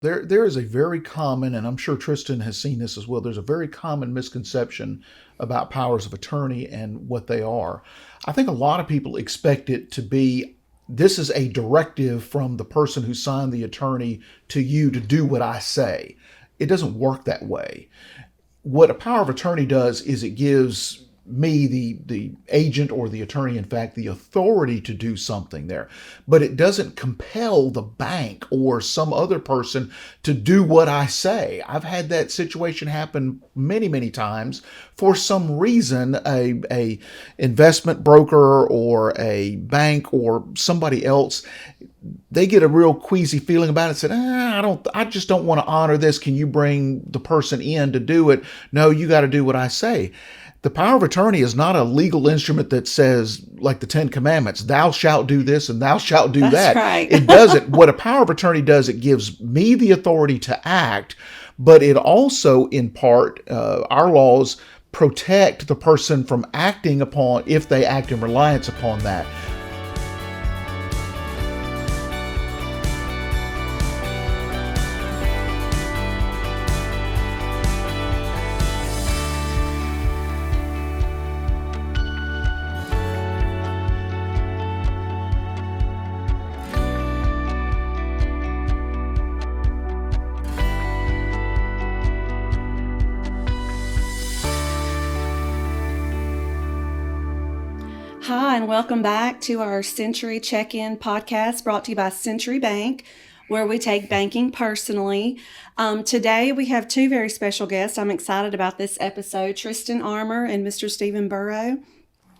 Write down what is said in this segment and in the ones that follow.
There is a very common, and I'm sure Tristan has seen this as well. There's a very common misconception about powers of attorney and what they are. I think a lot of people expect it to be this is a directive from the person who signed the attorney to you to do what I say. It doesn't work that way. What a power of attorney does is it gives me, the agent or the attorney, in fact, the authority to do something there. But it doesn't compel the bank or some other person to do what I say. I've had that situation happen many, many times. For some reason, a investment broker or a bank or somebody else, they get a real queasy feeling about it. Said, I just don't want to honor this. Can you bring the person in to do it? No, you got to do what I say. The power of attorney is not a legal instrument that says, like the Ten Commandments, thou shalt do this and thou shalt do That's that. right. It doesn't. What a power of attorney does, it gives me the authority to act, but it also, in part, our laws protect the person from acting upon, if they act in reliance upon that. Hi, and welcome back to our Century Check-In podcast brought to you by Century Bank, where we take banking personally. Today, we have two very special guests. I'm excited about this episode, Tristan Armour and Mr. Stephen Burrow.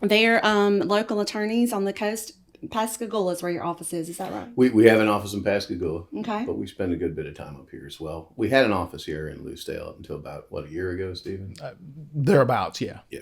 They're local attorneys on the coast. Pascagoula is where your office is that right? We have an office in Pascagoula, Okay. but we spend a good bit of time up here as well. We had an office here in Lucedale up until about, a year ago, Stephen? Thereabouts, yeah. Yeah.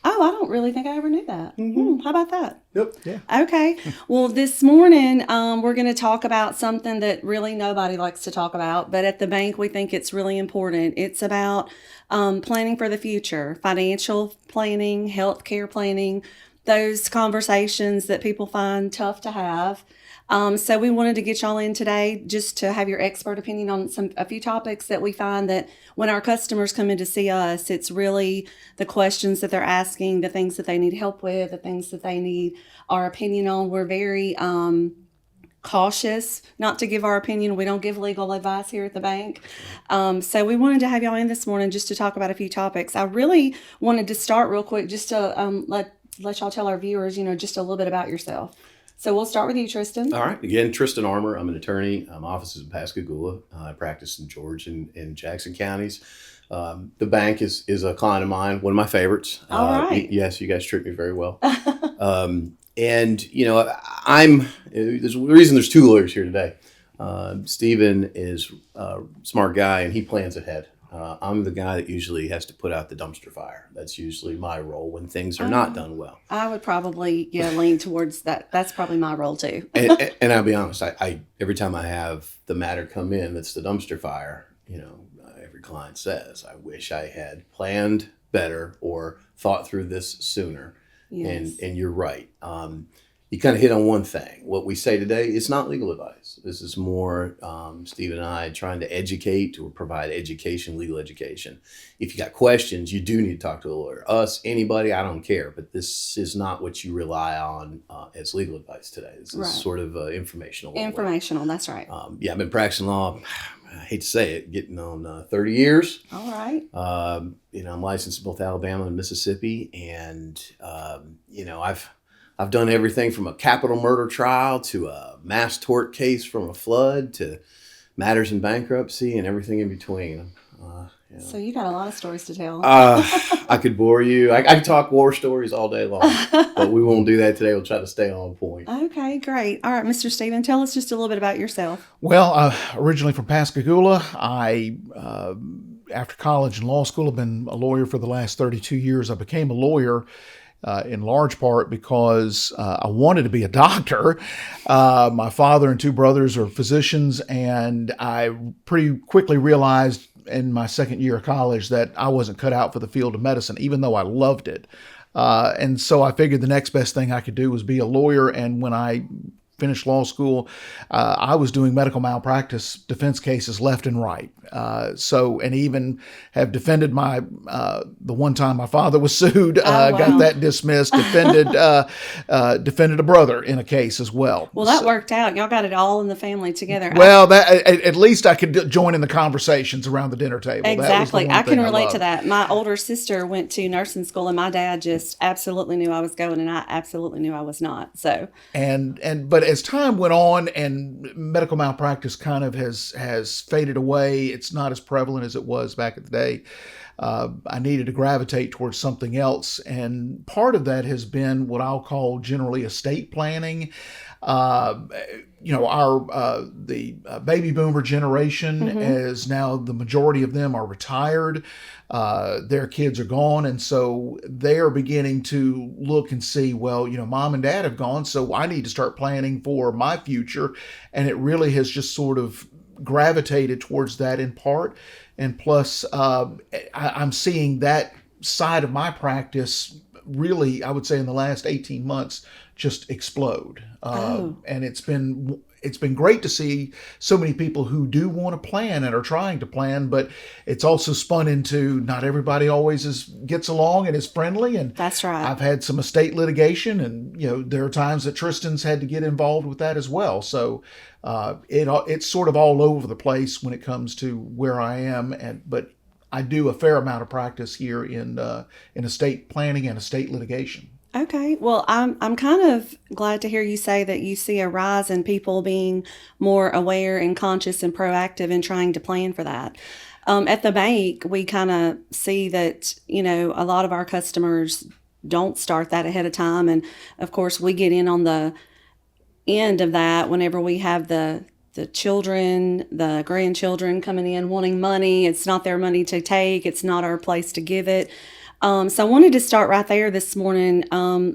Oh, I don't really think I ever knew that. How about that? Yep. Yeah. Okay. Well, this morning we're going to talk about something that really nobody likes to talk about, but at the bank we think it's really important. It's about planning for the future, financial planning, healthcare planning, those conversations that people find tough to have. So we wanted to get y'all in today just to have your expert opinion on a few topics that we find that when our customers come in to see us, it's really the questions that they're asking, the things that they need help with, the things that they need our opinion on. We're very cautious not to give our opinion. We don't give legal advice here at the bank. So we wanted to have y'all in this morning just to talk about a few topics. I really wanted to start real quick just to let y'all tell our viewers, just a little bit about yourself. So we'll start with you, Tristan. All right. Again, Tristan Armour. I'm an attorney. My office is in Pascagoula. I practice in George and Jackson counties. The bank is a client of mine, one of my favorites. All right. Yes, you guys treat me very well. And, there's a reason there's two lawyers here today. Stephen is a smart guy, and he plans ahead. I'm the guy that usually has to put out the dumpster fire. That's usually my role when things are not done well. I would probably lean towards that. That's probably my role too. and I'll be honest, I every time I have the matter come in that's the dumpster fire, every client says, I wish I had planned better or thought through this sooner. Yes. And you're right. You kind of hit on one thing. What we say today is not legal advice. This is more Steve and I trying to educate or provide education, legal education. If you got questions, you do need to talk to a lawyer. Us, anybody, I don't care. But this is not what you rely on as legal advice today. This is sort of informational. Informational, that's right. I've been practicing law, I hate to say it, getting on 30 years. All right. I'm licensed in both Alabama and Mississippi. And, I've done everything from a capital murder trial to a mass tort case from a flood to matters in bankruptcy and everything in between. So you got a lot of stories to tell. I could bore you. I could talk war stories all day long, but we won't do that today. We'll try to stay on point. Okay, great. All right, Mr. Stephen, tell us just a little bit about yourself. Well, originally from Pascagoula. After college and law school, have been a lawyer for the last 32 years. I became a lawyer in large part because I wanted to be a doctor. My father and two brothers are physicians, and I pretty quickly realized in my second year of college that I wasn't cut out for the field of medicine, even though I loved it. And so I figured the next best thing I could do was be a lawyer. And when I finished law school, I was doing medical malpractice defense cases left and right. And even have defended the one time my father was sued, got that dismissed, defended a brother in a case as well. Well, that worked out. Y'all got it all in the family together. Well, at least I could join in the conversations around the dinner table. Exactly. I can relate to that. My older sister went to nursing school, and my dad just absolutely knew I was going, and I absolutely knew I was not. So, but as time went on and medical malpractice kind of has faded away, it's not as prevalent as it was back in the day. I needed to gravitate towards something else, and part of that has been what I'll call generally estate planning. The baby boomer generation is now, the majority of them are retired. Their kids are gone. And so they are beginning to look and see, well, mom and dad have gone, so I need to start planning for my future. And it really has just sort of gravitated towards that in part. And plus, I'm seeing that side of my practice really, I would say in the last 18 months, just explode. And it's been great to see so many people who do want to plan and are trying to plan, but it's also spun into not everybody always gets along and is friendly. And that's right. I've had some estate litigation, and there are times that Tristan's had to get involved with that as well. So it's sort of all over the place when it comes to where I am, but I do a fair amount of practice here in estate planning and estate litigation. Okay. Well, I'm kind of glad to hear you say that you see a rise in people being more aware and conscious and proactive in trying to plan for that. At the bank, we kind of see that, a lot of our customers don't start that ahead of time. And of course, we get in on the end of that whenever we have the children, the grandchildren coming in wanting money. It's not their money to take. It's not our place to give it. So I wanted to start right there this morning.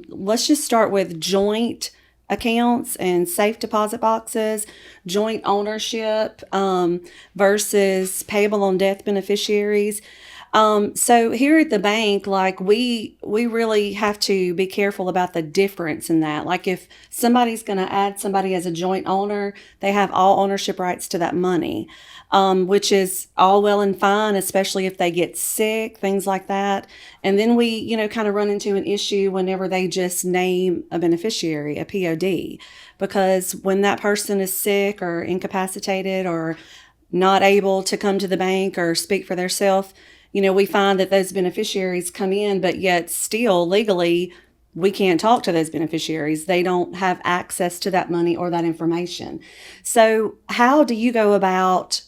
Let's just start with joint accounts and safe deposit boxes, joint ownership versus payable on death beneficiaries. So here at the bank, we really have to be careful about the difference in that. Like if somebody's going to add somebody as a joint owner, they have all ownership rights to that money, which is all well and fine, especially if they get sick, things like that. And then we, kind of run into an issue whenever they just name a beneficiary, a POD, because when that person is sick or incapacitated or not able to come to the bank or speak for themselves, we find that those beneficiaries come in, but yet still legally, we can't talk to those beneficiaries. They don't have access to that money or that information. So how do you go about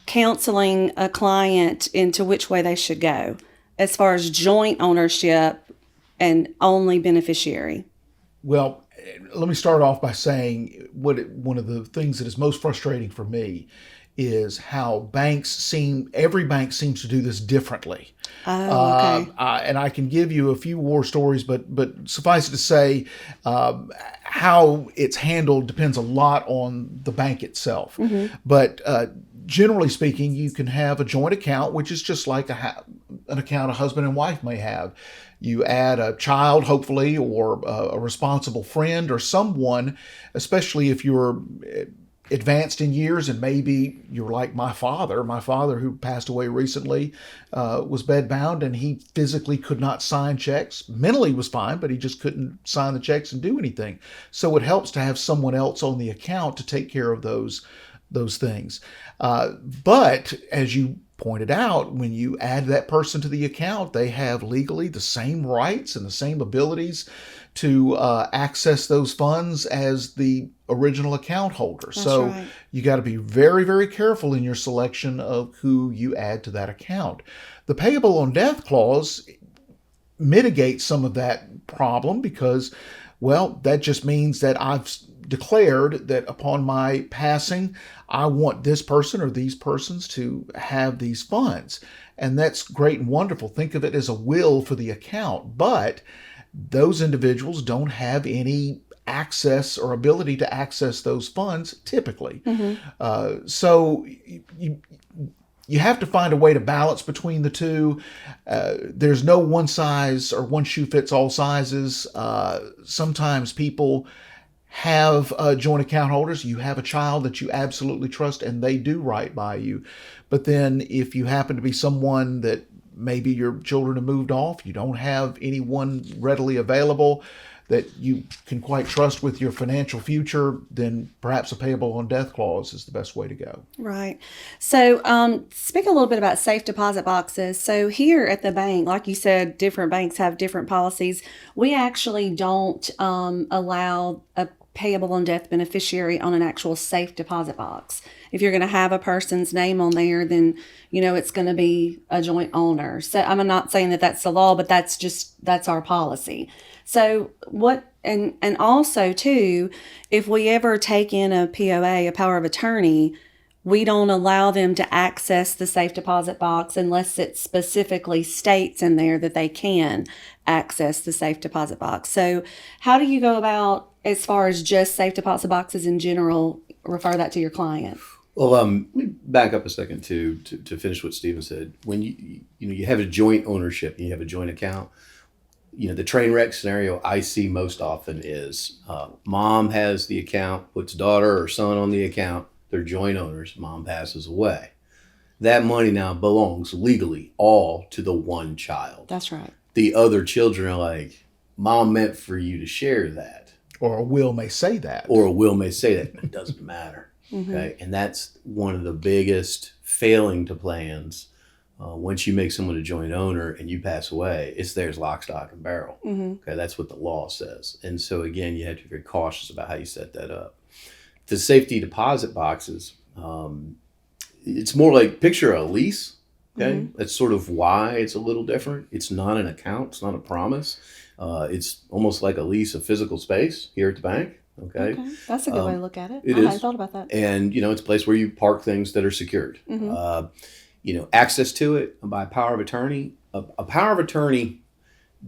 counseling a client into which way they should go as far as joint ownership and only beneficiary? Well, let me start off by saying one of the things that is most frustrating for me is how every bank seems to do this differently. Oh, okay. And I can give you a few war stories, but suffice it to say, how it's handled depends a lot on the bank itself. Mm-hmm. But generally speaking, you can have a joint account, which is just like an account a husband and wife may have. You add a child, hopefully, or a responsible friend or someone, especially if you're advanced in years and maybe you're like my father who passed away recently, was bedbound and he physically could not sign checks. Mentally was fine, but he just couldn't sign the checks and do anything. So it helps to have someone else on the account to take care of those things. But as you pointed out, when you add that person to the account, they have legally the same rights and the same abilities to access those funds as the original account holder. That's so right. You got to be very, very careful in your selection of who you add to that account. The payable on death clause mitigates some of that problem because, well, that just means that I've declared that upon my passing, I want this person or these persons to have these funds. And that's great and wonderful. Think of it as a will for the account. But those individuals don't have any access or ability to access those funds typically. Mm-hmm. So you have to find a way to balance between the two. There's no one size or one shoe fits all sizes. Sometimes people have joint account holders. You have a child that you absolutely trust and they do right by you. But then if you happen to be someone that maybe your children have moved off, you don't have anyone readily available that you can quite trust with your financial future, then perhaps a payable on death clause is the best way to go. Right. So, speak a little bit about safe deposit boxes. So, here at the bank, like you said, different banks have different policies. We actually don't allow a payable on death beneficiary on an actual safe deposit box. If you're going to have a person's name on there, then it's going to be a joint owner. So, I'm not saying that that's the law, but that's our policy. So and also too, if we ever take in a POA, a power of attorney, we don't allow them to access the safe deposit box unless it specifically states in there that they can access the safe deposit box. So how do you go about, as far as just safe deposit boxes in general, refer that to your client? Well, let me back up a second to finish what Stephen said. When you have a joint ownership and you have a joint account, the train wreck scenario I see most often is mom has the account, puts daughter or son on the account, they're joint owners, mom passes away. That money now belongs legally all to the one child. That's right. The other children are like, mom meant for you to share that. Or a will may say that. Or a will may say that. It doesn't matter. Mm-hmm. Okay. And that's one of the biggest failing to plans. Once you make someone a joint owner and you pass away, it's theirs lock, stock, and barrel. Mm-hmm. Okay, that's what the law says. And so again, you have to be very cautious about how you set that up. The safety deposit boxes, it's more like picture a lease. Okay, mm-hmm. That's sort of why it's a little different. It's not an account. It's not a promise. It's almost like a lease of physical space here at the bank. Okay. That's a good way to look at it. I hadn't thought about that. And it's a place where you park things that are secured. Mm-hmm. Access to it by power of attorney. A power of attorney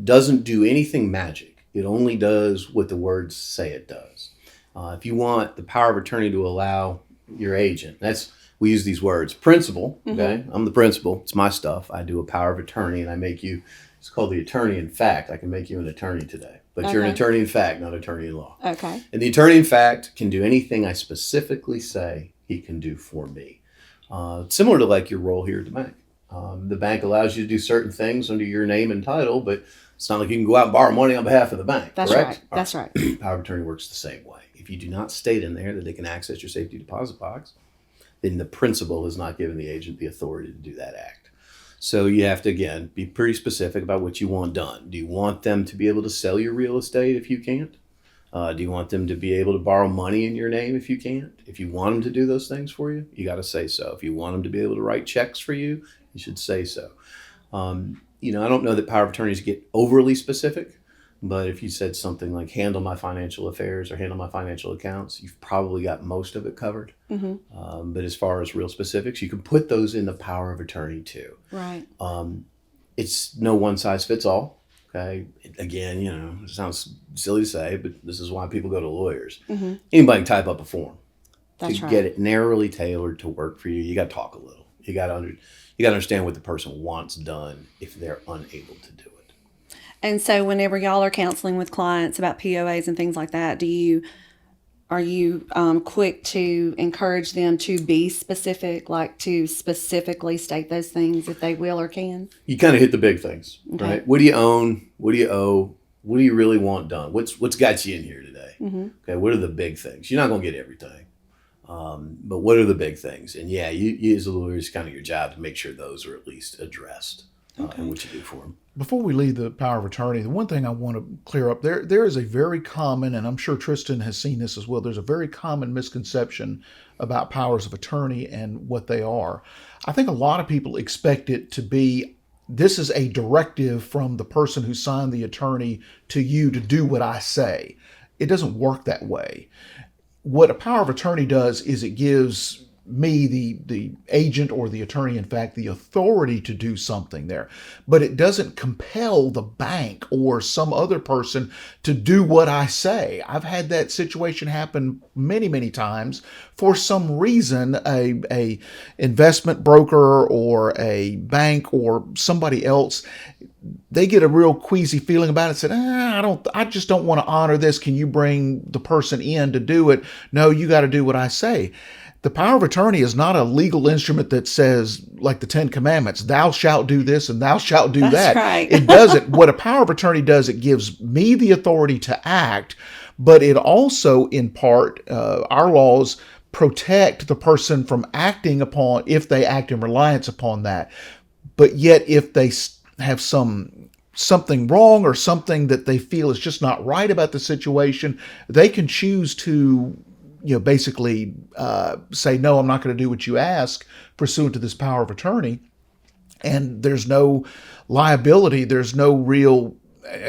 doesn't do anything magic. It only does what the words say it does. If you want the power of attorney to allow your agent, we use these words, principal, okay? Mm-hmm. I'm the principal. It's my stuff. I do a power of attorney and I make you, it's called the attorney in fact. I can make you an attorney today. But you're an attorney in fact, not attorney in law. Okay. And the attorney in fact can do anything I specifically say he can do for me. Similar to like your role here at the bank. The bank allows you to do certain things under your name and title, but it's not like you can go out and borrow money on behalf of the bank. That's correct? Right. That's right. Power of attorney works the same way. If you do not state in there that they can access your safety deposit box, then the principal has not given the agent the authority to do that act. So you have to, again, be pretty specific about what you want done. Do you want them to be able to sell your real estate if you can't? Do you want them to be able to borrow money in your name if you can't? If you want them to do those things for you, you got to say so. If you want them to be able to write checks for you, you should say so. I don't know that power of attorneys get overly specific, but if you said something like handle my financial affairs or handle my financial accounts, you've probably got most of it covered. Mm-hmm. But as far as real specifics, you can put those in the power of attorney too. Right. It's no one size fits all. Okay. Again, it sounds silly to say, but this is why people go to lawyers. Mm-hmm. Anybody can type up a form. That's to right. get it narrowly tailored to work for you. You got to talk a little. You got to understand what the person wants done if they're unable to do it. And so, whenever y'all are counseling with clients about POAs and things like that, are you quick to encourage them to be specific, like to specifically state those things if they will or can? You kind of hit the big things, right? What do you own? What do you owe? What do you really want done? What's got you in here today? Mm-hmm. Okay, what are the big things? You're not going to get everything, but what are the big things? And yeah, you as a lawyer, it's kind of your job to make sure those are at least addressed and what you do for them. Before we leave the power of attorney, the one thing I want to clear up, there is a very common, and I'm sure Tristan has seen this as well, there's a very common misconception about powers of attorney and what they are. I think a lot of people expect it to be, this is a directive from the person who signed the attorney to you to do what I say. It doesn't work that way. What a power of attorney does is it gives me, the agent or the attorney, in fact, the authority to do something there. But it doesn't compel the bank or some other person to do what I say. I've had that situation happen many, many times. For some reason, a investment broker or a bank or somebody else, they get a real queasy feeling about it. Said, I just don't want to honor this. Can you bring the person in to do it? No, you got to do what I say. The power of attorney is not a legal instrument that says, like the Ten Commandments, thou shalt do this and thou shalt do That's that. right. It doesn't. What a power of attorney does, it gives me the authority to act, but it also, in part, our laws protect the person from acting upon, if they act in reliance upon that. But yet, if they have something wrong or something that they feel is just not right about the situation, they can choose to basically say, no, I'm not going to do what you ask pursuant to this power of attorney. And there's no liability. There's no real,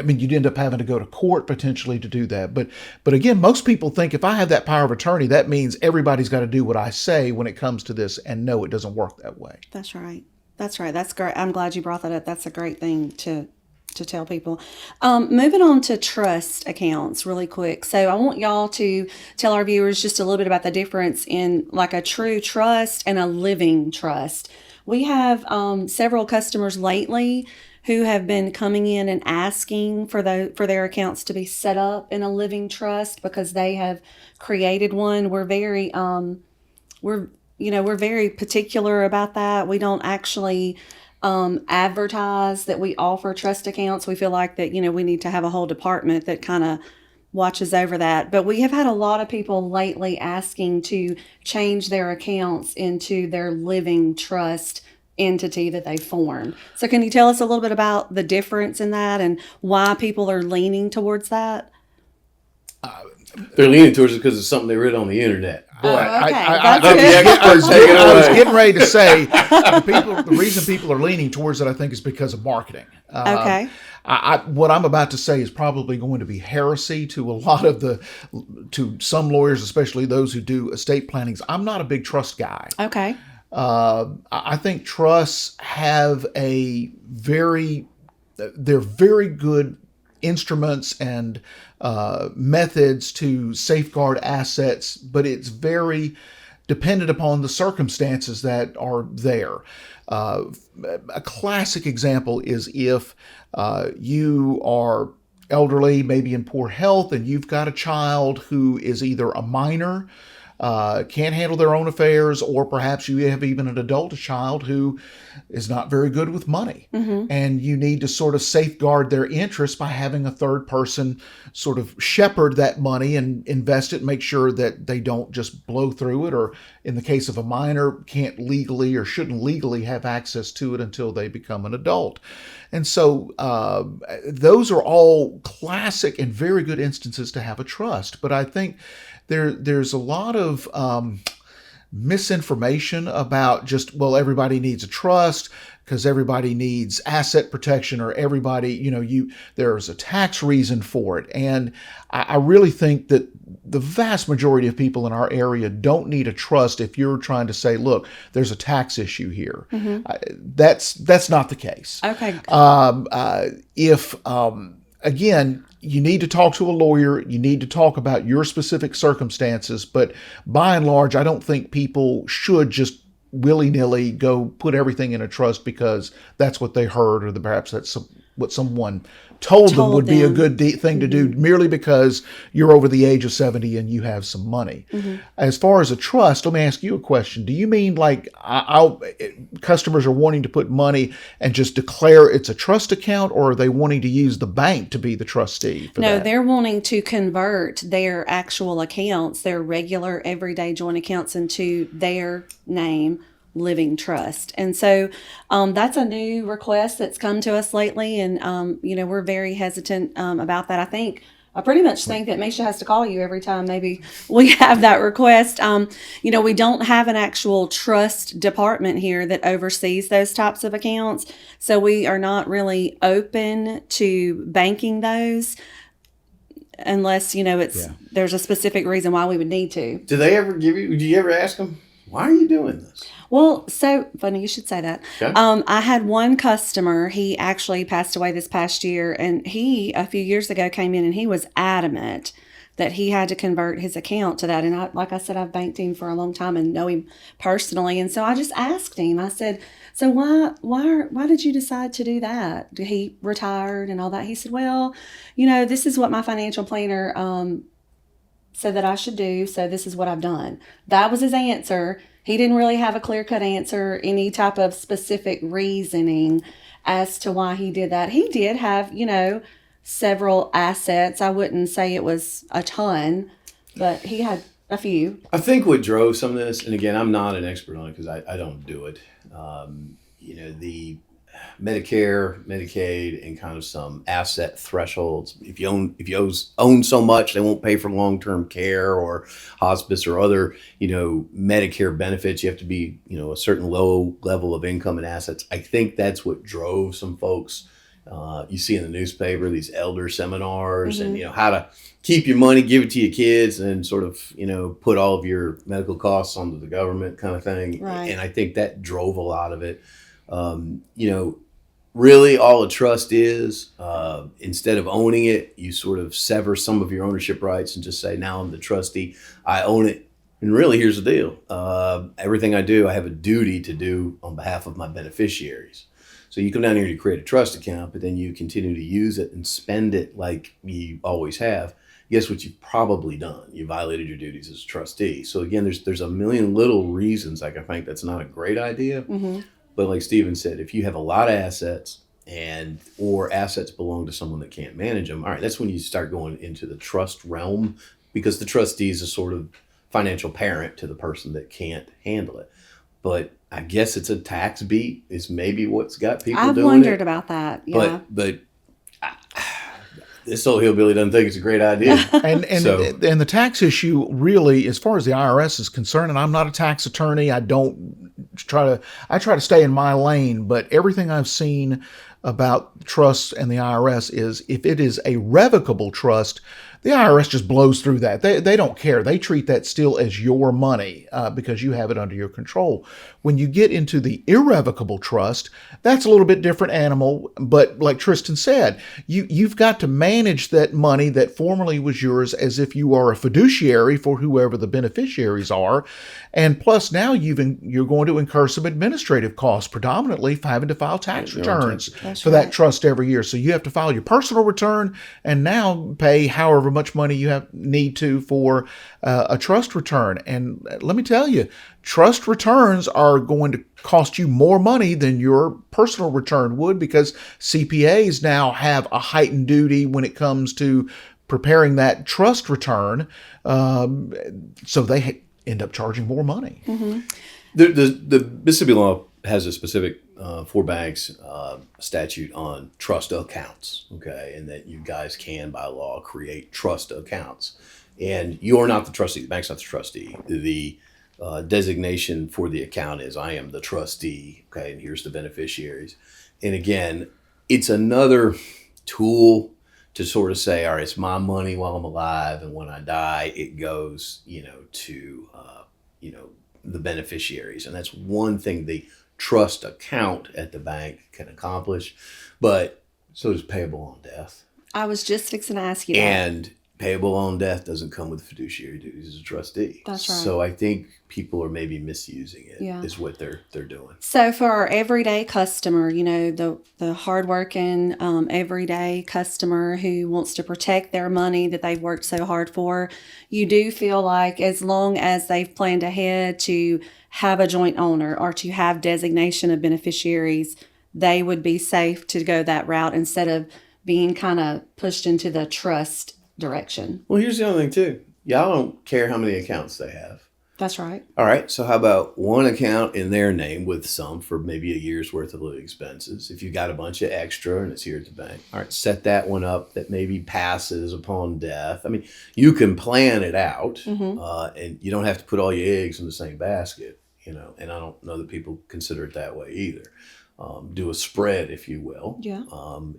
you'd end up having to go to court potentially to do that. But again, most people think if I have that power of attorney, that means everybody's got to do what I say when it comes to this. And no, it doesn't work that way. That's right. That's right. That's great. I'm glad you brought that up. That's a great thing to tell people. Moving on to trust accounts really quick. So I want y'all to tell our viewers just a little bit about the difference in like a true trust and a living trust. We have several customers lately who have been coming in and asking for their accounts to be set up in a living trust because they have created one. We're very very particular about that. We don't actually advertise that we offer trust accounts. We feel like that, we need to have a whole department that kind of watches over that. But we have had a lot of people lately asking to change their accounts into their living trust entity that they formed. So can you tell us a little bit about the difference in that and why people are leaning towards that? They're leaning towards it because it's something they read on the internet. Boy, okay. I was getting ready to say the reason people are leaning towards it, I think, is because of marketing. Okay. What I'm about to say is probably going to be heresy to to some lawyers, especially those who do estate plannings. I'm not a big trust guy. Okay. I think trusts have they're very good instruments and methods to safeguard assets, but it's very dependent upon the circumstances that are there. A classic example is if you are elderly, maybe in poor health, and you've got a child who is either a minor, can't handle their own affairs, or perhaps you have even an adult child who is not very good with money. Mm-hmm. And you need to sort of safeguard their interests by having a third person sort of shepherd that money and invest it and make sure that they don't just blow through it, or in the case of a minor, can't legally or shouldn't legally have access to it until they become an adult. And so those are all classic and very good instances to have a trust. But I think there's a lot of misinformation about just, well, everybody needs a trust because everybody needs asset protection, or everybody, there's a tax reason for it. And I really think that the vast majority of people in our area don't need a trust if you're trying to say, look, there's a tax issue here. Mm-hmm. That's not the case. Okay. Again, you need to talk to a lawyer. You need to talk about your specific circumstances. But by and large, I don't think people should just willy-nilly go put everything in a trust because that's what they heard, or perhaps that's what someone told them would be a good thing to do, merely because you're over the age of 70 and you have some money. Mm-hmm. As far as a trust, let me ask you a question. Do you mean like customers are wanting to put money and just declare it's a trust account, or are they wanting to use the bank to be the trustee for that? They're wanting to convert their actual accounts, their regular everyday joint accounts, into their name living trust. And so that's a new request that's come to us lately, and we're very hesitant about that. I pretty much think that Misha has to call you every time maybe we have that request. We don't have an actual trust department here that oversees those types of accounts, so we are not really open to banking those unless there's a specific reason why we would need to. Do you ever ask them, why are you doing this? Well, so funny you should say that. Okay. I had one customer, he actually passed away this past year, and he, a few years ago, came in and he was adamant that he had to convert his account to that. And like I said, I've banked him for a long time and know him personally. And so I just asked him, I said, so why did you decide to do that? He retired and all that. He said, well, this is what my financial planner said that I should do. So this is what I've done. That was his answer. He didn't really have a clear-cut answer, any type of specific reasoning as to why he did that. He did have, several assets. I wouldn't say it was a ton, but he had a few. I think what drove some of this, and again, I'm not an expert on it because I don't do it. The Medicare, Medicaid, and kind of some asset thresholds. If you own so much, they won't pay for long-term care or hospice or other, Medicare benefits. You have to be, a certain low level of income and assets. I think that's what drove some folks. You see in the newspaper these elder seminars and, how to keep your money, give it to your kids, and sort of, put all of your medical costs onto the government kind of thing. Right. And I think that drove a lot of it. Really all a trust is, instead of owning it, you sort of sever some of your ownership rights and just say, now I'm the trustee, I own it. And really, here's the deal. Everything I do, I have a duty to do on behalf of my beneficiaries. So you come down here and you create a trust account, but then you continue to use it and spend it like you always have. Guess what you've probably done? You violated your duties as a trustee. So again, there's a million little reasons I think that's not a great idea. Mm-hmm. But like Steven said, if you have a lot of assets or assets belong to someone that can't manage them, all right, that's when you start going into the trust realm, because the trustee is a sort of financial parent to the person that can't handle it. But I guess it's a tax beat is maybe what's got people doing it. I've wondered about that. Yeah. But this old hillbilly doesn't think it's a great idea. And the tax issue really, as far as the IRS is concerned, and I'm not a tax attorney, I try to stay in my lane, but everything I've seen about trusts and the IRS is if it is a revocable trust, the IRS just blows through that. They don't care. They treat that still as your money because you have it under your control. When you get into the irrevocable trust, that's a little bit different animal. But like Tristan said, you've got to manage that money that formerly was yours as if you are a fiduciary for whoever the beneficiaries are. And plus now you're going to incur some administrative costs, predominantly for having to file tax returns for that trust every year. So you have to file your personal return and now pay however much money you need to for a trust return. And let me tell you, trust returns are going to cost you more money than your personal return would, because CPAs now have a heightened duty when it comes to preparing that trust return. So they end up charging more money. Mm-hmm. The Mississippi law has a specific for banks statute on trust accounts, okay, and that you guys can by law create trust accounts, and you're not the trustee. The bank's not the trustee. The designation for the account is I am the trustee, okay, and here's the beneficiaries. And again, it's another tool to sort of say, all right, it's my money while I'm alive, and when I die, it goes, to the beneficiaries, and that's one thing the trust account at the bank can accomplish. But so does payable on death. I was just fixing to ask you that. And payable on death doesn't come with fiduciary duties as a trustee. That's right. So I think people are maybe misusing it. Yeah. Is what they're doing. So for our everyday customer, the hardworking everyday customer who wants to protect their money that they've worked so hard for, you do feel like as long as they've planned ahead to have a joint owner or to have designation of beneficiaries, they would be safe to go that route instead of being kind of pushed into the trust direction. Well, here's the other thing too. Y'all don't care how many accounts they have. That's right. All right. So how about one account in their name with some for maybe a year's worth of living expenses? If you got a bunch of extra and it's here at the bank, all right, set that one up that maybe passes upon death. I mean, you can plan it out, and you don't have to put all your eggs in the same basket, and I don't know that people consider it that way either. Do a spread, if you will. Yeah.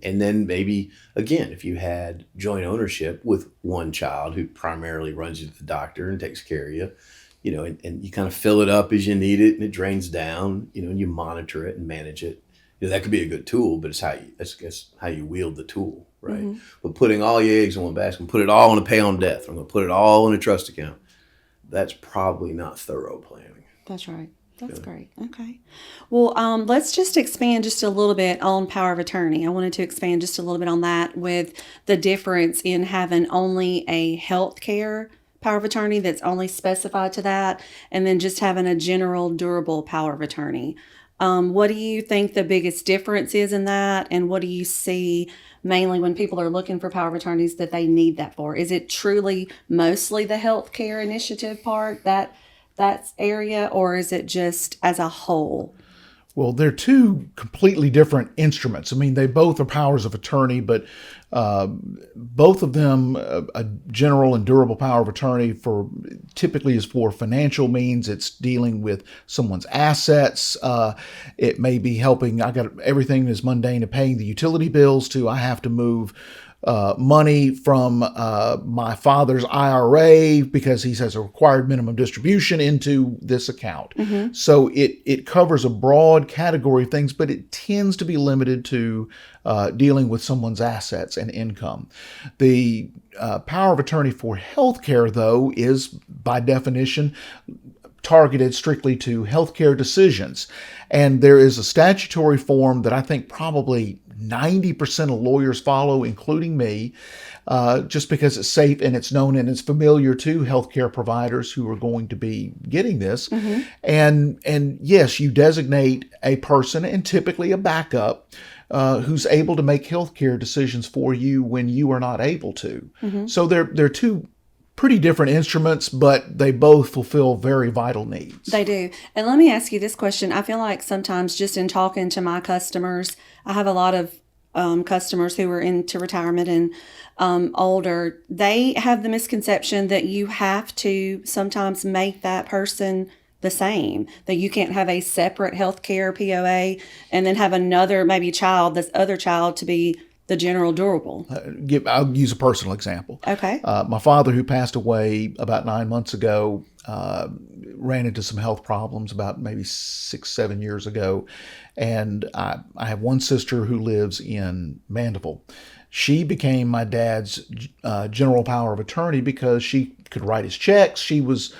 And then maybe, again, if you had joint ownership with one child who primarily runs you to the doctor and takes care of you, and you kind of fill it up as you need it and it drains down, and you monitor it and manage it. That could be a good tool, but it's how you wield the tool. right? But putting all your eggs in one basket and put it all in a pay on death, I'm going to put it all in a trust account, that's probably not thorough planning. That's right. That's great. Okay. Well, let's just expand just a little bit on power of attorney. I wanted to expand just a little bit on that with the difference in having only a healthcare power of attorney that's only specified to that, and then just having a general durable power of attorney. What do you think the biggest difference is in that? And what do you see mainly when people are looking for power of attorneys that they need that for? Is it truly mostly the healthcare initiative part, that's area, or is it just as a whole? Well, they're two completely different instruments. I mean, they both are powers of attorney, but both of them, a general and durable power of attorney typically is for financial means. It's dealing with someone's assets. It may be helping. I got everything as mundane to paying the utility bills to I have to move money from my father's IRA because he has a required minimum distribution into this account. So it covers a broad category of things, but it tends to be limited to dealing with someone's assets and income. The power of attorney for healthcare, though, is by definition targeted strictly to healthcare decisions. And there is a statutory form that I think probably 90% of lawyers follow, including me, just because it's safe and it's known and it's familiar to healthcare providers who are going to be getting this. And yes, you designate a person and typically a backup who's able to make healthcare decisions for you when you are not able to. So they're two pretty different instruments, but they both fulfill very vital needs. They do. And let me ask you this question. I feel like sometimes just in talking to my customers, I have a lot of customers who are into retirement and older. They have the misconception that you have to sometimes make that person the same, that you can't have a separate healthcare POA and then have another maybe child, this other child to be the general durable. I'll use a personal example. Okay. My father, who passed away about 9 months ago, ran into some health problems about maybe 6-7 years ago. And I have one sister who lives in Mandeville. She became my dad's general power of attorney because she could write his checks. She was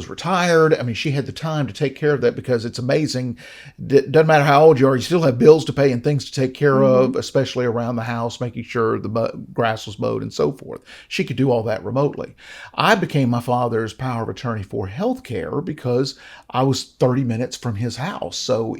retired. I mean, she had the time to take care of that because it's amazing. Doesn't matter how old you are, you still have bills to pay and things to take care of, especially around the house, making sure the grass was mowed and so forth. She could do all that remotely. I became my father's power of attorney for healthcare because I was 30 minutes from his house. So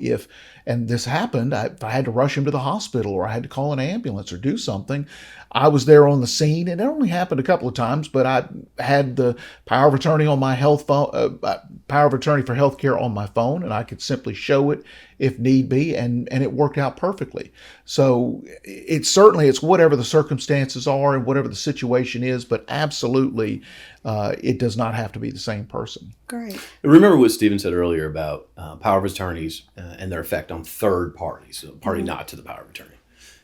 and this happened, if I had to rush him to the hospital or I had to call an ambulance or do something, I was there on the scene. And it only happened a couple of times, but I had the power of attorney on my power of attorney for healthcare on my phone, and I could simply show it if need be, and it worked out perfectly. So it's whatever the circumstances are and whatever the situation is, but absolutely it does not have to be the same person. Great. Remember what Stephen said earlier about power of attorneys and their effect on third parties, so party not to the power of attorney.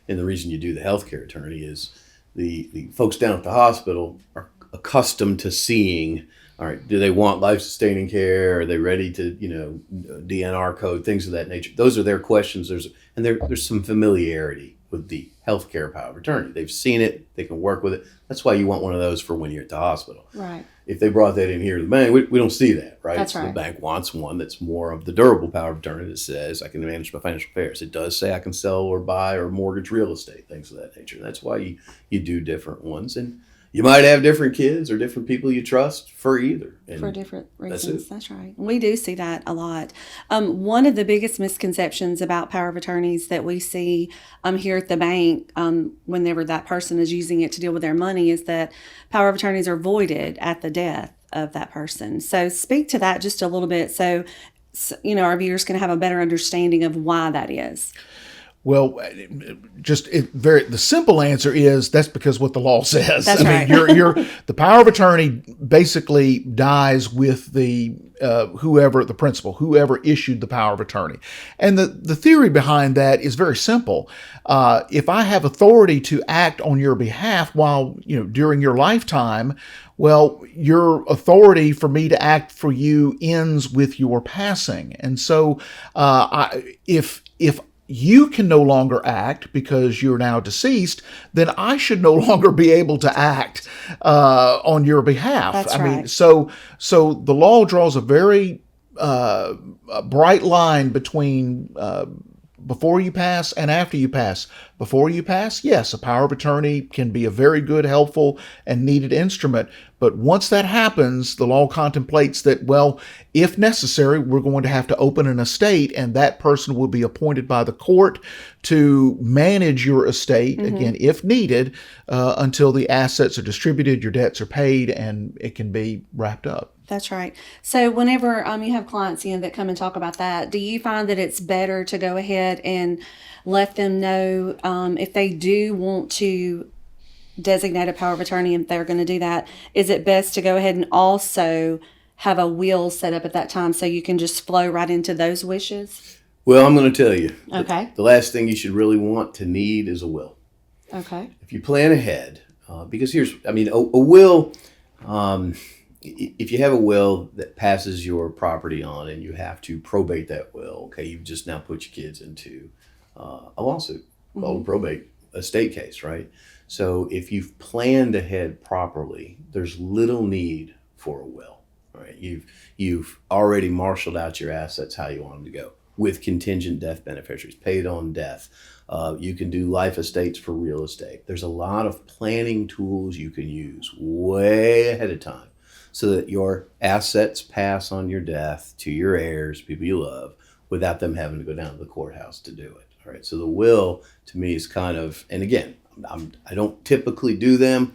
And the reason you do the healthcare attorney is the folks down at the hospital are accustomed to seeing, all right, do they want life-sustaining care? Are they ready to, DNR code, things of that nature? Those are their questions. There's some familiarity with the healthcare power of attorney. They've seen it. They can work with it. That's why you want one of those for when you're at the hospital. Right. If they brought that in here to the bank, we don't see that, right? That's So right. the bank wants one that's more of the durable power of attorney that says I can manage my financial affairs. It does say I can sell or buy or mortgage real estate, things of that nature. That's why you do different ones. And you might have different kids or different people you trust for either. And for different that's reasons. it. That's right. We do see that a lot. One of the biggest misconceptions about power of attorneys that we see here at the bank, whenever that person is using it to deal with their money, is that power of attorneys are voided at the death of that person. So speak to that just a little bit so our viewers can have a better understanding of why that is. Well, the simple answer is that's because what the law says. That's right. The power of attorney basically dies with the principal, whoever issued the power of attorney. And the theory behind that is very simple. If I have authority to act on your behalf while, during your lifetime, well, your authority for me to act for you ends with your passing. And so if you can no longer act because you're now deceased, then I should no longer be able to act on your behalf. That's I mean, right. so the law draws a very a bright line between before you pass and after you pass. Before you pass, yes, a power of attorney can be a very good, helpful, and needed instrument. But once that happens, the law contemplates that, well, if necessary, we're going to have to open an estate, and that person will be appointed by the court to manage your estate, again, if needed, until the assets are distributed, your debts are paid, and it can be wrapped up. That's right. So whenever you have clients in that come and talk about that, do you find that it's better to go ahead and let them know if they do want to designate a power of attorney, if they're going to do that, is it best to go ahead and also have a will set up at that time so you can just flow right into those wishes? Well, I'm going to tell you. Okay. The last thing you should really want to need is a will. Okay. If you plan ahead, because a will, if you have a will that passes your property on and you have to probate that will, okay, you've just now put your kids into a lawsuit called a probate estate case, right? So if you've planned ahead properly, there's little need for a will, right? You've already marshaled out your assets how you want them to go with contingent death beneficiaries, paid on death. You can do life estates for real estate. There's a lot of planning tools you can use way ahead of time so that your assets pass on your death to your heirs, people you love, without them having to go down to the courthouse to do it. All right. So the will, to me, is kind of, and again, I don't typically do them.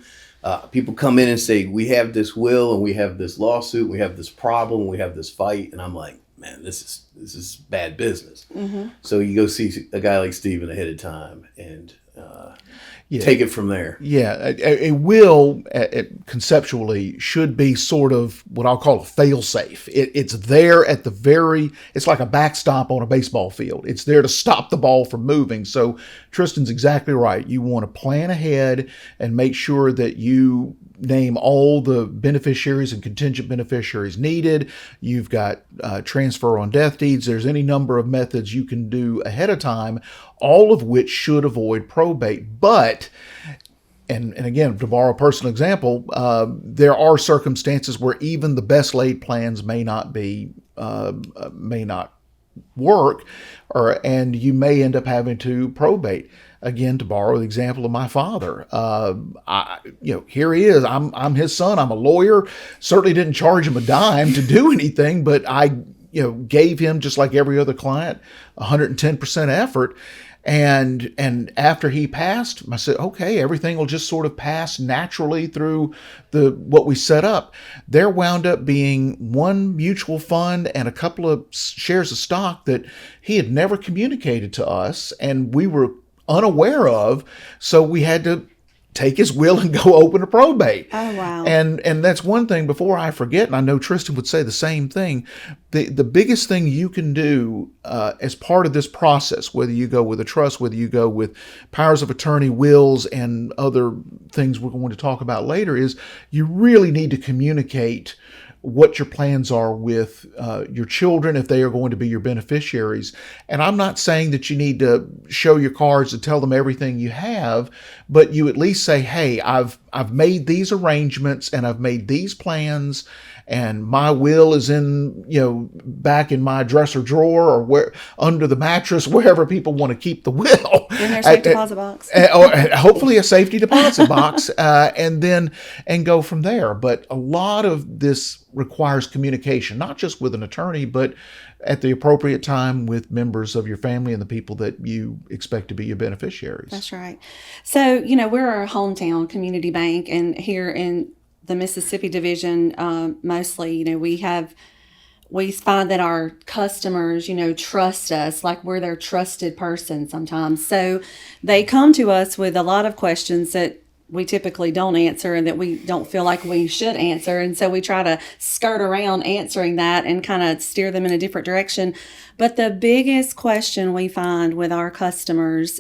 People come in and say, we have this will and we have this lawsuit, we have this problem, we have this fight, and I'm like, man, this is bad business. So you go see a guy like Steven ahead of time and take it from there. Yeah, a will conceptually should be sort of what I'll call a fail-safe. It's there at the it's like a backstop on a baseball field. It's there to stop the ball from moving. So Tristan's exactly right. You want to plan ahead and make sure that you name all the beneficiaries and contingent beneficiaries needed. You've got transfer on death deeds. There's any number of methods you can do ahead of time, all of which should avoid probate. But, and again, to borrow a personal example, there are circumstances where even the best laid plans may not work, and you may end up having to probate. Again, to borrow the example of my father, here he is. I'm his son. I'm a lawyer. Certainly didn't charge him a dime to do anything, but I, gave him, just like every other client, 110% effort. And after he passed, I said, okay, everything will just sort of pass naturally through what we set up. There wound up being one mutual fund and a couple of shares of stock that he had never communicated to us, and we were unaware of, so we had to take his will and go open a probate. Oh, wow. And that's one thing, before I forget, and I know Tristan would say the same thing, the biggest thing you can do as part of this process, whether you go with a trust, whether you go with powers of attorney, wills, and other things we're going to talk about later, is you really need to communicate what your plans are with your children if they are going to be your beneficiaries. And I'm not saying that you need to show your cards and tell them everything you have, but you at least say, hey, I've made these arrangements and I've made these plans, and my will is in, back in my dresser drawer or where under the mattress, wherever people want to keep the will. In their safe deposit box. Or hopefully a safety deposit box, and go from there. But a lot of this requires communication, not just with an attorney, but at the appropriate time with members of your family and the people that you expect to be your beneficiaries. That's right. So, we're a hometown community bank, and here in the Mississippi division, mostly, we find that our customers, trust us, like we're their trusted person sometimes. So they come to us with a lot of questions that we typically don't answer and that we don't feel like we should answer. And so we try to skirt around answering that and kind of steer them in a different direction. But the biggest question we find with our customers,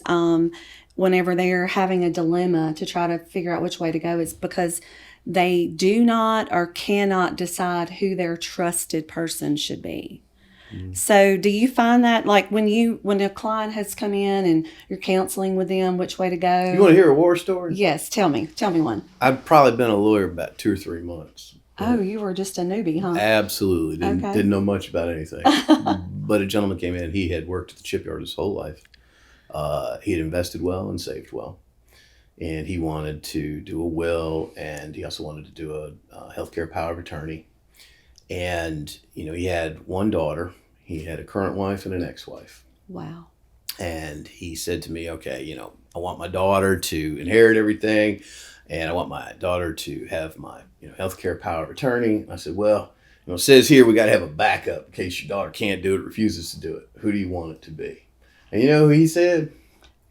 whenever they're having a dilemma to try to figure out which way to go, is because they do not or cannot decide who their trusted person should be. So do you find that like when a client has come in and you're counseling with them which way to go? You want to hear a war story? Yes, tell me one. I've probably been a lawyer about 2 or 3 months. Oh, you were just a newbie, huh? Absolutely. Okay. Didn't know much about anything. But a gentleman came in. He had worked at the shipyard his whole life. He had invested well and saved well. And he wanted to do a will, and he also wanted to do a healthcare power of attorney. And, he had one daughter. He had a current wife and an ex-wife. Wow. And he said to me, okay, I want my daughter to inherit everything, and I want my daughter to have my, healthcare power of attorney. I said, well, it says here we got to have a backup in case your daughter can't do it, refuses to do it. Who do you want it to be? And you know who he said?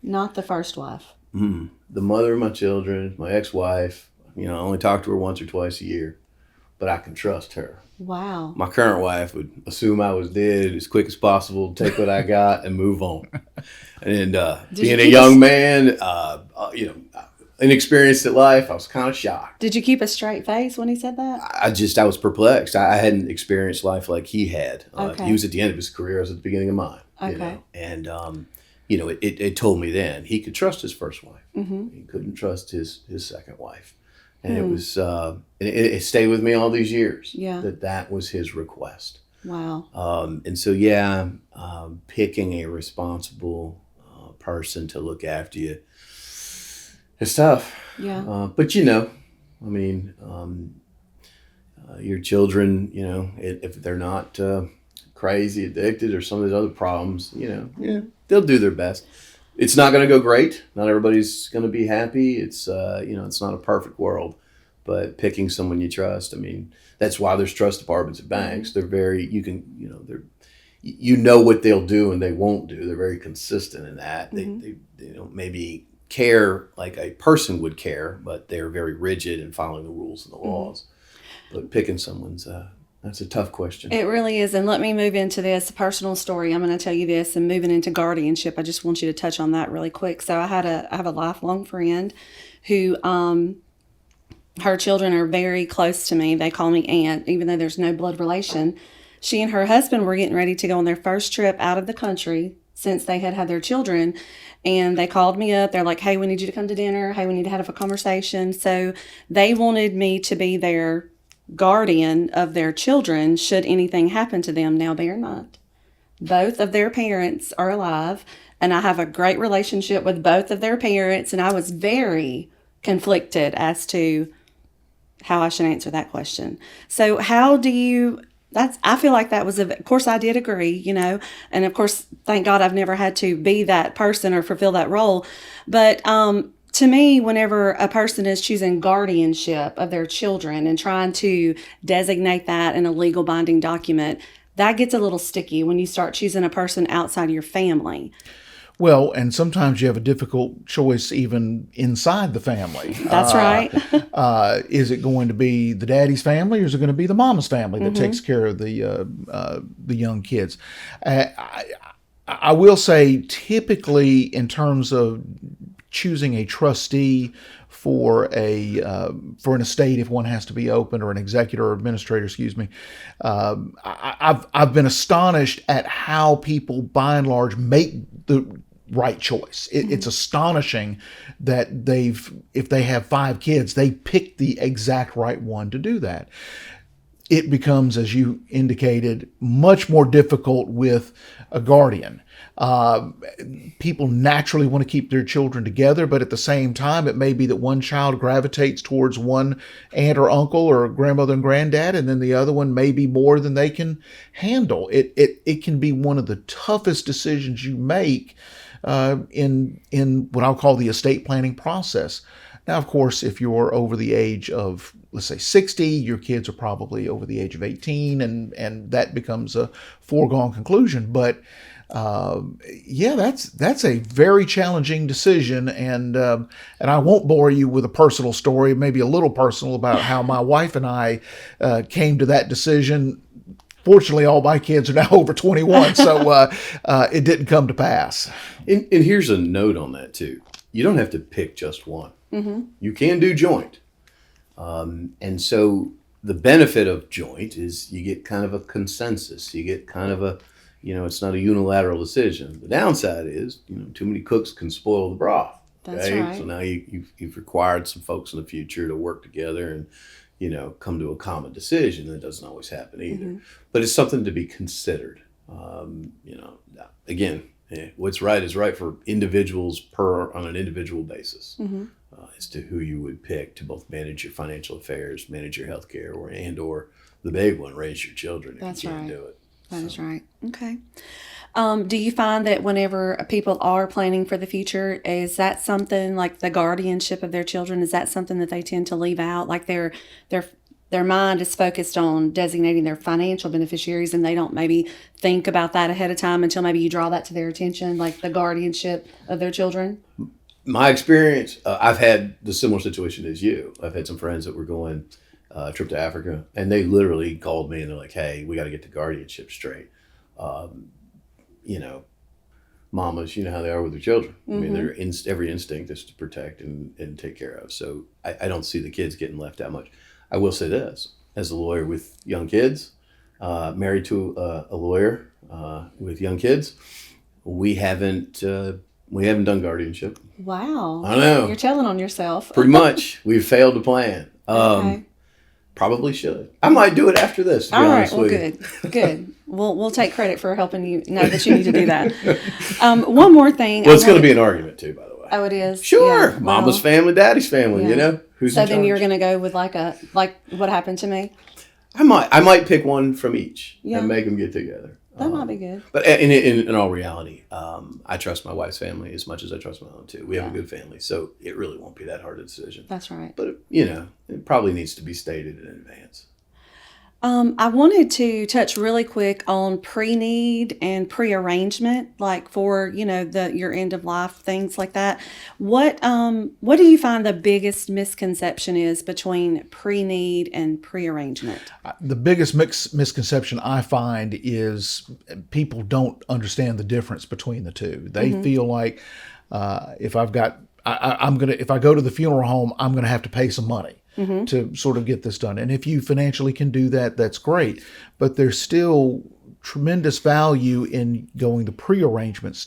Not the first wife. The mother of my children, my ex-wife. I only talk to her once or twice a year, but I can trust her. Wow. My current wife would assume I was dead as quick as possible, take what I got, and move on. And being a young man, inexperienced at life, I was kind of shocked. Did you keep a straight face when he said that? I was perplexed. I hadn't experienced life like he had. Okay. He was at the end of his career. I was at the beginning of mine. Okay. And it told me then he could trust his first wife. Mm-hmm. He couldn't trust his second wife. And it was, it stayed with me all these years. Yeah. That was his request. Wow. And so, picking a responsible person to look after you is tough. Yeah. But your children, if they're not crazy, addicted, or some of these other problems, they'll do their best. It's not going to go great. Not everybody's going to be happy. It's it's not a perfect world, but picking someone you trust. That's why there's trust departments at banks. They're very what they'll do and they won't do. They're very consistent in that. They don't maybe care like a person would care, but they're very rigid in following the rules and the laws. But picking someone's that's a tough question. It really is. And let me move into this personal story. I'm going to tell you this, and moving into guardianship, I just want you to touch on that really quick. So I have a lifelong friend who, her children are very close to me. They call me aunt, even though there's no blood relation. She and her husband were getting ready to go on their first trip out of the country since they had their children. And they called me up. They're like, hey, we need you to come to dinner. Hey, we need to have a conversation. So they wanted me to be their guardian of their children should anything happen to them. Now they're not. Both of their parents are alive, and I have a great relationship with both of their parents, and I was very conflicted as to how I should answer that question. So how do you, I feel like that was, of course I did agree, and of course, thank God I've never had to be that person or fulfill that role. But, to me, whenever a person is choosing guardianship of their children and trying to designate that in a legal binding document, that gets a little sticky when you start choosing a person outside of your family. Well, and sometimes you have a difficult choice even inside the family. That's right. Is it going to be the daddy's family, or is it going to be the mama's family that takes care of the young kids? I will say, typically, in terms of choosing a trustee for an estate, if one has to be opened, or an executor or administrator, I've been astonished at how people, by and large, make the right choice. It's astonishing that if they have 5 kids, they pick the exact right one to do that. It becomes, as you indicated, much more difficult with a guardian. People naturally want to keep their children together, but at the same time, it may be that one child gravitates towards one aunt or uncle or grandmother and granddad, and then the other one may be more than they can handle. It can be one of the toughest decisions you make in what I'll call the estate planning process. Now, of course, if you're over the age of, let's say, 60, your kids are probably over the age of 18, and that becomes a foregone conclusion. But that's a very challenging decision, and I won't bore you with a personal story, maybe a little personal, about how my wife and I came to that decision. Fortunately, all my kids are now over 21, so it didn't come to pass. And here's a note on that too: you don't have to pick just one. You can do joint. And so the benefit of joint is you get kind of a consensus. You get kind of a, it's not a unilateral decision. The downside is, too many cooks can spoil the broth. That's Okay, right. so now you've required some folks in the future to work together and come to a common decision. That doesn't always happen either, but it's something to be considered. Again, what's right is right for individuals on an individual basis as to who you would pick to both manage your financial affairs, manage your health care, or the big one, raise your children if That's you can't right. do it. That is right. Okay. Do you find that whenever people are planning for the future, is that something like the guardianship of their children? Is that something that they tend to leave out? Like their mind is focused on designating their financial beneficiaries, and they don't maybe think about that ahead of time until maybe you draw that to their attention, like the guardianship of their children. My experience, I've had the similar situation as you. I've had some friends that were going a trip to Africa, and they literally called me and they're like, "Hey, we got to get the guardianship straight." Mamas, you know how they are with their children. I mean, every instinct is to protect and take care of. So I don't see the kids getting left out much. I will say this, as a lawyer with young kids, married to a lawyer with young kids, we haven't done guardianship. Wow. I know. You're telling on yourself. Pretty much. We've failed to plan. Okay. Probably should. I might do it after this, to be All right. honest Well, with you. good. Good. We'll take credit for helping you know that you need to do that. One more thing. Well, it's going to be an argument too, by the way. Oh, it is. Sure. Yeah, Mama's well, family, daddy's family, yeah. Who's So in then you're charge? going to go with like what happened to me? I might pick one from each Yeah. and make them get together. That might be good. But in all reality, I trust my wife's family as much as I trust my own too. We have a good family, so it really won't be that hard a decision. That's right. But it probably needs to be stated in advance. I wanted to touch really quick on pre-need and pre-arrangement, like for your end of life things like that. What do you find the biggest misconception is between pre-need and pre-arrangement? The biggest misconception I find is people don't understand the difference between the two. They feel like if I go to the funeral home, I'm going to have to pay some money to sort of get this done. And if you financially can do that, that's great. But there's still tremendous value in going the pre-arrangement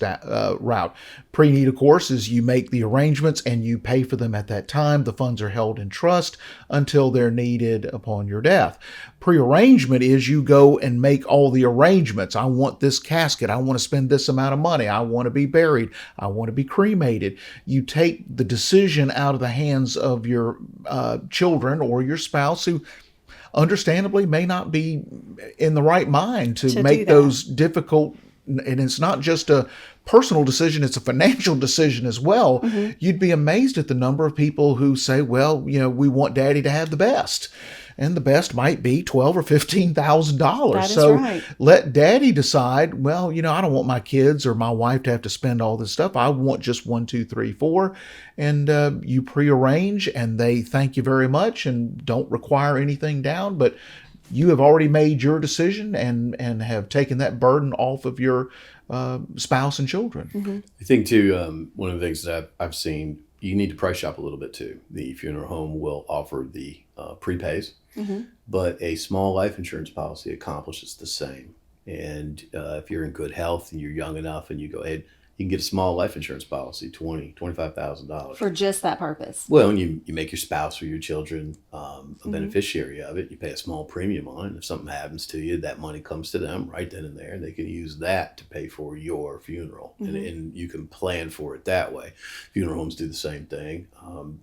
route. Pre-need, of course, is you make the arrangements and you pay for them at that time. The funds are held in trust until they're needed upon your death. Pre-arrangement is you go and make all the arrangements. I want this casket. I want to spend this amount of money. I want to be buried. I want to be cremated. You take the decision out of the hands of your children or your spouse who understandably may not be in the right mind to make those difficult, and it's not just a personal decision, it's a financial decision as well. You'd be amazed at the number of people who say, well, we want daddy to have the best. And the best might be $12,000 or $15,000. That is So right. let daddy decide, well, I don't want my kids or my wife to have to spend all this stuff. I want just 1, 2, 3, 4. And you prearrange and they thank you very much and don't require anything down. But you have already made your decision and have taken that burden off of your spouse and children. I think too, one of the things that I've seen, you need to price shop a little bit too. The funeral home will offer the prepays, but a small life insurance policy accomplishes the same. And if you're in good health and you're young enough and you go ahead, you can get a small life insurance policy, $25,000. For just that purpose. Well, and you make your spouse or your children a beneficiary of it. You pay a small premium on it. If something happens to you, that money comes to them right then and there, and they can use that to pay for your funeral. And you can plan for it that way. Funeral homes do the same thing.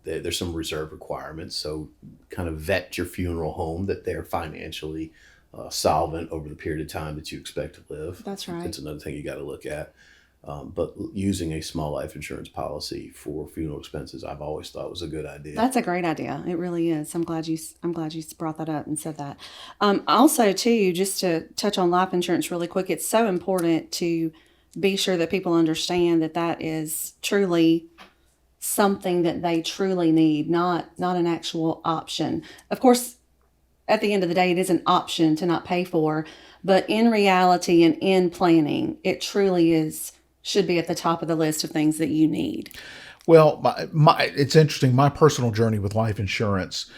There's some reserve requirements, so kind of vet your funeral home that they're financially solvent over the period of time that you expect to live. That's right. That's another thing you got to look at. But using a small life insurance policy for funeral expenses, I've always thought was a good idea. That's a great idea. It really is. I'm glad you brought that up and said that. Also, too, just to touch on life insurance really quick, it's so important to be sure that people understand that is truly something that they truly need, not an actual option. Of course, at the end of the day, it is an option to not pay for, but in reality and in planning, it truly should be at the top of the list of things that you need. Well, it's interesting. My personal journey with life insurance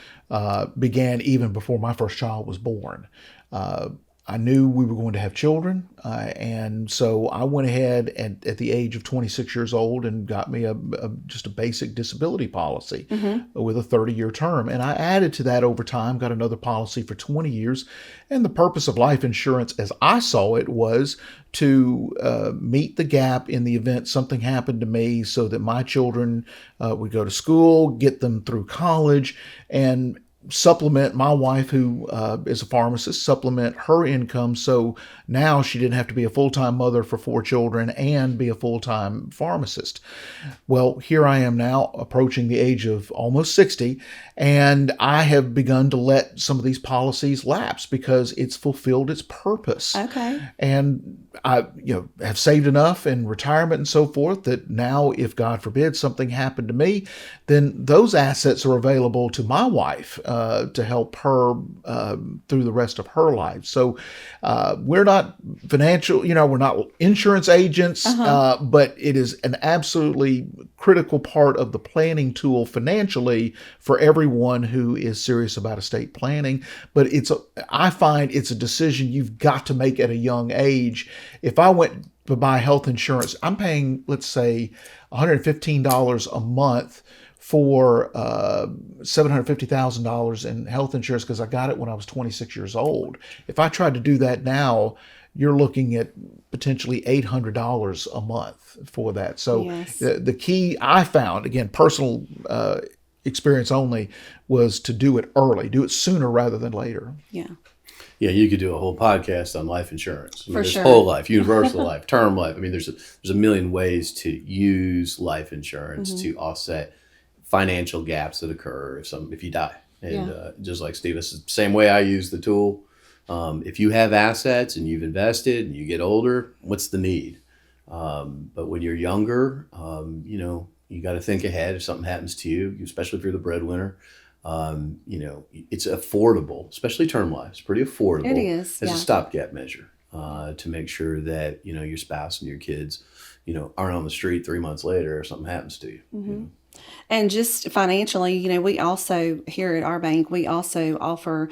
began even before my first child was born. I knew we were going to have children, and so I went ahead at the age of 26 years old and got me just a basic disability policy with a 30-year term. And I added to that over time, got another policy for 20 years. And the purpose of life insurance, as I saw it, was to meet the gap in the event something happened to me so that my children would go to school, get them through college, and supplement my wife, who is a pharmacist, supplement her income so now she didn't have to be a full-time mother for 4 children and be a full-time pharmacist. Well, here I am now approaching the age of almost 60, and I have begun to let some of these policies lapse because it's fulfilled its purpose. Okay. And I have saved enough in retirement and so forth that now, if God forbid something happened to me, then those assets are available to my wife to help her through the rest of her life. So we're not financial, we're not insurance agents, but it is an absolutely critical part of the planning tool financially for everyone who is serious about estate planning. But I find it's a decision you've got to make at a young age. If I went to buy health insurance, I'm paying, let's say, $115 a month for $750,000 in health insurance because I got it when I was 26 years old. If I tried to do that now, you're looking at potentially $800 a month for that. So Yes. the key I found, again, personal experience only, was to do it early, do it sooner rather than later. Yeah. Yeah, you could do a whole podcast on life insurance. For there's sure. whole life, universal life, term life. I mean, there's a million ways to use life insurance to offset financial gaps that occur if you die. And just like Steve, it's the same way I use the tool. If you have assets and you've invested and you get older, what's the need? But when you're younger, you got to think ahead if something happens to you, especially if you're the breadwinner. It's affordable, especially term life. It's pretty affordable. It is, as yeah. a stopgap measure to make sure that your spouse and your kids, aren't on the street 3 months later if something happens to you. And just financially, we also, here at our bank, we also offer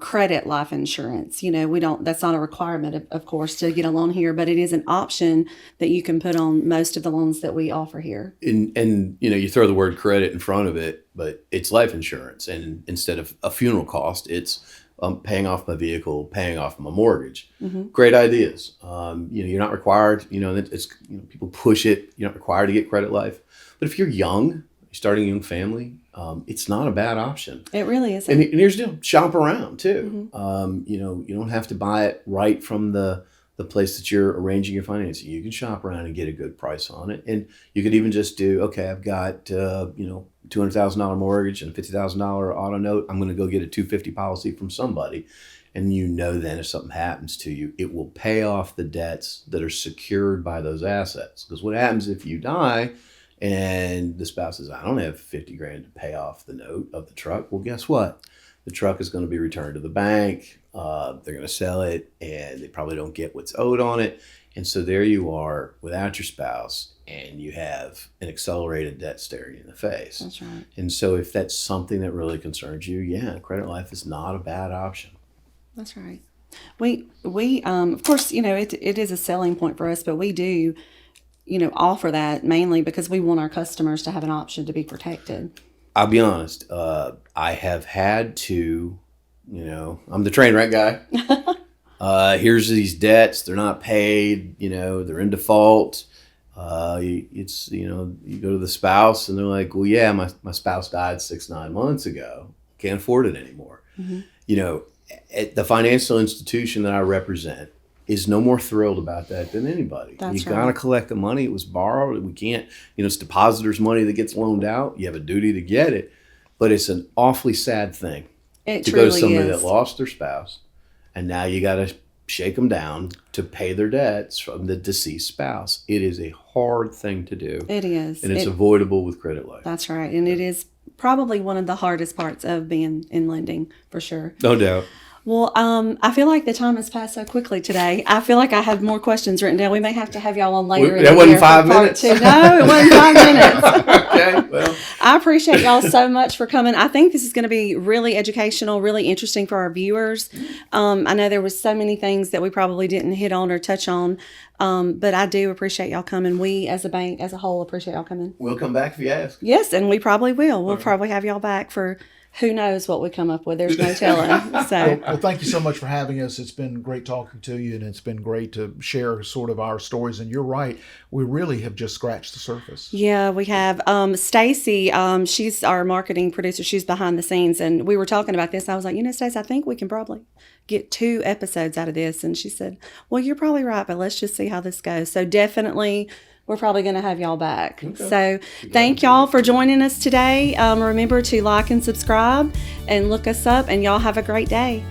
credit life insurance. That's not a requirement, of course, to get a loan here, but it is an option that you can put on most of the loans that we offer here. And you throw the word credit in front of it, but it's life insurance. And instead of a funeral cost, it's paying off my vehicle, paying off my mortgage. Great ideas. You're not required, people push it. You're not required to get credit life. But if you're young, you're starting a young family, it's not a bad option. It really isn't. And here's the deal, shop around too. You don't have to buy it right from the place that you're arranging your financing. You can shop around and get a good price on it. And you could even just do, okay, I've got, $200,000 mortgage and a $50,000 auto note. I'm going to go get a $250 policy from somebody. And then if something happens to you, it will pay off the debts that are secured by those assets. Because what happens if you die and the spouse says, I don't have $50,000 to pay off the note of the truck? Well, guess what? The truck is going to be returned to the bank. They're going to sell it, and they probably don't get what's owed on it. And so there you are without your spouse, and you have an accelerated debt staring you in the face. That's right. And so if that's something that really concerns you, credit life is not a bad option. That's right. We of course, it is a selling point for us, but we do, offer that mainly because we want our customers to have an option to be protected. I'll be honest. I have had to, I'm the train wreck guy. Here's these debts. They're not paid. They're in default. You go to the spouse and they're like, well, yeah, my spouse died 6-9 months ago. Can't afford it anymore. At the financial institution that I represent is no more thrilled about that than anybody. That's You got to collect the money. It was borrowed. We can't, it's depositors' money that gets loaned out. You have a duty to get it. But it's an awfully sad thing It to truly go to somebody is. that lost their spouse, and now you got to shake them down to pay their debts from the deceased spouse. It is a hard thing to do. It is. And it's avoidable with credit life. That's right. And it is probably one of the hardest parts of being in lending, for sure. No doubt. Well, I feel like the time has passed so quickly today. I feel like I have more questions written down. We may have to have y'all on later. That wasn't 5 part minutes? 2. No, it wasn't 5 minutes. Okay, well. I appreciate y'all so much for coming. I think this is going to be really educational, really interesting for our viewers. I know there was so many things that we probably didn't hit on or touch on, but I do appreciate y'all coming. We, as a bank, as a whole, appreciate y'all coming. We'll come back if you ask. Yes, and we probably will. We'll probably have y'all back for who knows what we come up with. There's no telling. So, Well, thank you so much for having us. It's been great talking to you, and it's been great to share sort of our stories. And you're right, we really have just scratched the surface. yeah, we have Stacy. She's our marketing producer. She's behind the scenes, and we were talking about this. I was like, Stacy, I think we can probably get 2 episodes out of this. And she said, well, you're probably right, but let's just see how this goes. So definitely, we're probably going to have y'all back. Okay. So thank y'all for joining us today. Remember to like and subscribe and look us up, and y'all have a great day.